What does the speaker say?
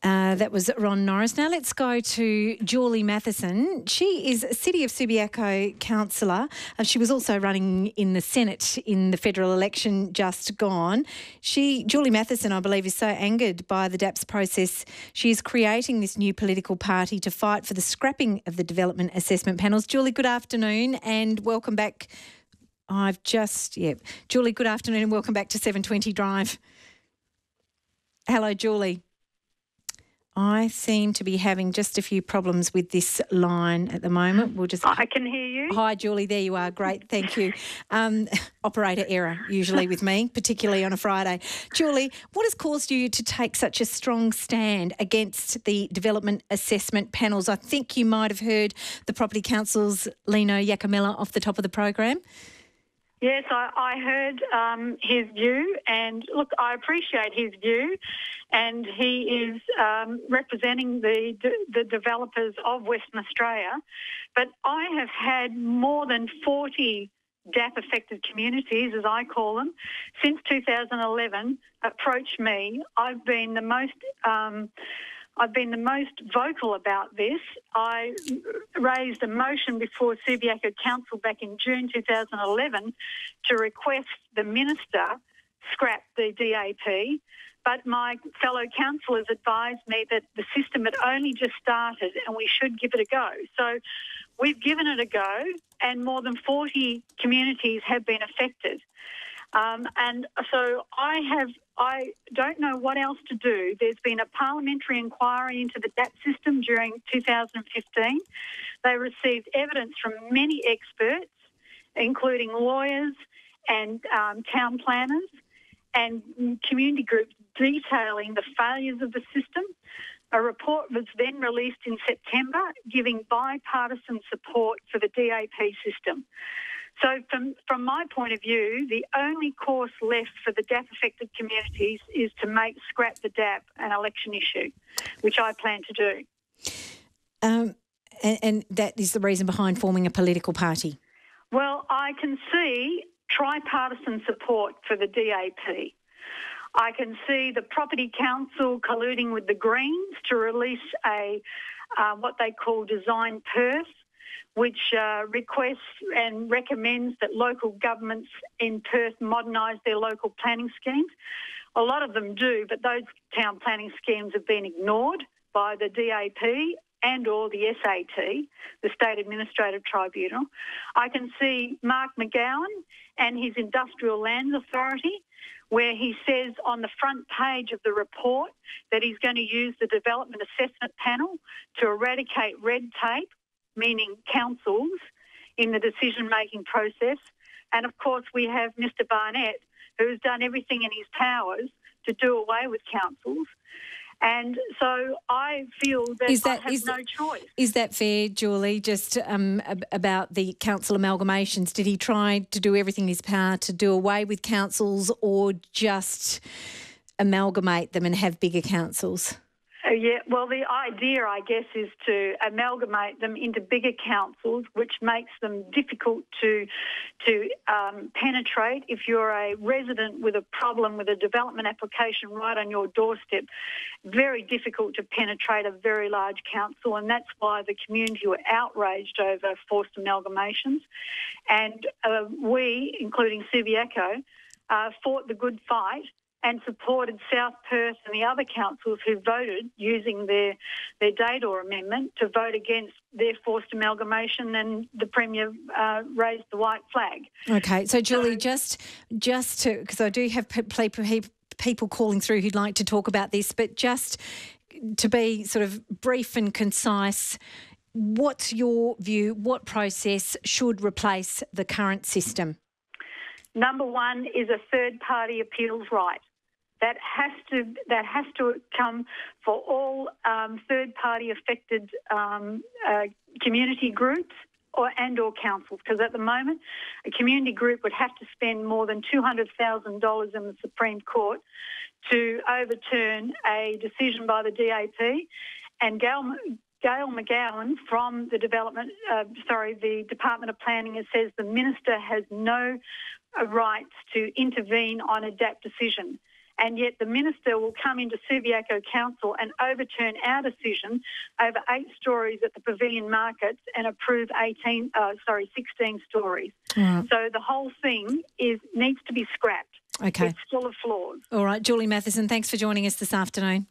That was Ron Norris. Now let's go to Julie Matheson. She is City of Subiaco councillor. She was also running in the Senate in the federal election just gone. Julie Matheson, I believe, is so angered by the DAPS process, she is creating this new political party to fight for the scrapping of the development assessment panels. Julie, good afternoon and welcome back. Julie, good afternoon and welcome back to 720 Drive. Hello, Julie. I seem to be having just a few problems with this line at the moment. I can hear you. Hi, Julie. There you are. Great. Thank you. Operator error, usually with me, particularly on a Friday. Julie, what has caused you to take such a strong stand against the development assessment panels? I think you might have heard the Property Council's Lino Iacamella off the top of the program. Yes, I heard his view, and look, I appreciate his view, and he is representing the developers of Western Australia. But I have had more than 40 DAP-affected communities, as I call them, since 2011 approach me. I've been the most vocal about this. I raised a motion before Subiaco Council back in June 2011 to request the Minister scrap the DAP, but my fellow councillors advised me that the system had only just started and we should give it a go. So we've given it a go and more than 40 communities have been affected. And so I don't know what else to do. There's been a parliamentary inquiry into the DAP system during 2015. They received evidence from many experts, including lawyers and town planners and community groups detailing the failures of the system. A report was then released in September giving bipartisan support for the DAP system. So from my point of view, the only course left for the DAP-affected communities is to make scrap the DAP an election issue, which I plan to do. And that is the reason behind forming a political party? Well, I can see tripartisan support for the DAP. I can see the Property Council colluding with the Greens to release a what they call Design Perth, which requests and recommends that local governments in Perth modernise their local planning schemes. A lot of them do, but those town planning schemes have been ignored by the DAP and or the SAT, the State Administrative Tribunal. I can see Mark McGowan and his Industrial Lands Authority, where he says on the front page of the report that he's going to use the Development Assessment Panel to eradicate red tape, meaning councils, in the decision-making process. And, of course, we have Mr Barnett, who's done everything in his powers to do away with councils. And so I feel that I have no choice. Is that fair, Julie, just about the council amalgamations? Did he try to do everything in his power to do away with councils or just amalgamate them and have bigger councils? Yeah, well, the idea, I guess, is to amalgamate them into bigger councils, which makes them difficult to penetrate. If you're a resident with a problem with a development application right on your doorstep, very difficult to penetrate a very large council, and that's why the community were outraged over forced amalgamations. And we, including Subiaco, fought the good fight and supported South Perth and the other councils who voted using their Daydor amendment to vote against their forced amalgamation, and the Premier raised the white flag. Okay, so Julie, just to, because I do have people calling through who'd like to talk about this, but just to be sort of brief and concise, what's your view? What process should replace the current system? Number one is a third-party appeals right. That has to come for all third-party affected community groups or councils, because at the moment a community group would have to spend more than $200,000 in the Supreme Court to overturn a decision by the DAP, and Gail McGowan from the the Department of Planning says the Minister has no rights to intervene on a DAP decision. and yet the minister will come into Subiaco Council and overturn our decision over 8 stories at the Pavilion Markets and approve 16 stories. Right. So the whole thing needs to be scrapped. Okay. It's full of flaws. All right, Julie Mathieson, thanks for joining us this afternoon.